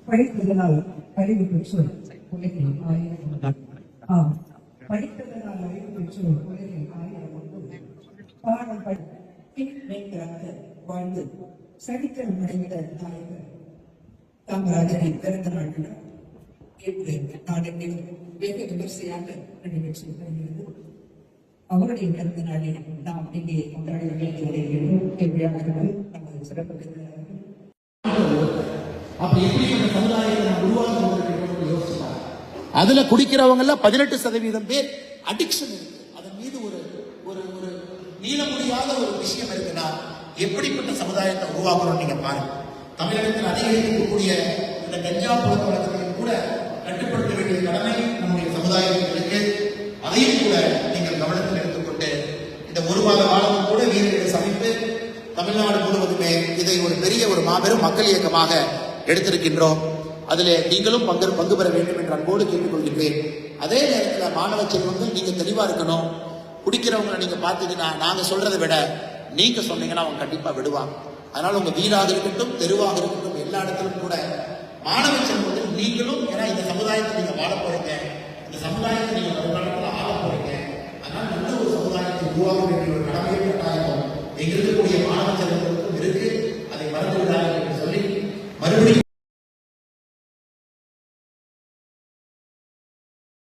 படித்ததனால் அறிவு பெற்றோர் உலகில் 1000 படித்ததனால் அறிவு பெற்றோர் உலகில் 1000 பாடம் படித்து வாழ்ந்து சரித்திரம் நடைபெற நாயகர் காமராஜரின் பிறந்த நாள் நாடெங்கிலும் வெகு விமர்சையாக நடைபெற்று வருகிறது. அவருடைய பிறந்த நாளில் நாம் இங்கே கொண்டாட வேண்டிய நமது சிறப்பு அதுல குடிக்கிறவங்க 18% பேர் அடிக்ஷன் இருக்கு. அதன் மீது ஒரு ஒரு ஒரு நீள முடியாத ஒரு விஷயம் இருக்குன்னா எப்படிப்பட்ட சமுதாயத்தை உருவாக்குறோம் நீங்க பாருங்க. தமிழகத்தில் அதிகரிக்கக்கூடிய இந்த கஞ்சா பழக்க வழக்கத்தையும் கூட கட்டுப்படுத்த வேண்டிய கடமை நம்முடைய சமுதாயத்திற்கு. அதையும் கூட நீங்கள் கவனத்தில் எடுத்துக்கொண்டு இந்த ஒரு மாத காலமும் கூட வீரர்களை சமைத்து தமிழ்நாடு முழுவதுமே இதை ஒரு பெரிய ஒரு மாபெரும் மக்கள் இயக்கமாக எடுத்திருக்கின்றோம். அதில் நீங்களும் பங்கு பெற வேண்டும் என்று அன்போடு கேட்டுக்கொள்கின்றேன். அதே நேரத்தில் மாணவ செல்வங்கள் நீங்க தெளிவா இருக்கணும். குடிக்கிறவங்களை நீங்க பார்த்தீங்கன்னா நாங்க சொல்றதை விட நீங்க சொன்னீங்கன்னா அவங்க கண்டிப்பா விடுவாங்க. அதனால உங்க வீடாக இருக்கட்டும், தெருவாக இருக்கட்டும், எல்லா இடத்திலும் கூட மாணவ செல்வங்கள் நீங்களும், ஏன்னா இந்த சமுதாயத்தை நீங்க வாழ போறீங்க, இந்த சமுதாயத்தை நீங்க ஒரு காலத்தில் ஆள போறீங்க. அதனால நல்ல ஒரு சமுதாயத்தை உருவாக்க வேண்டிய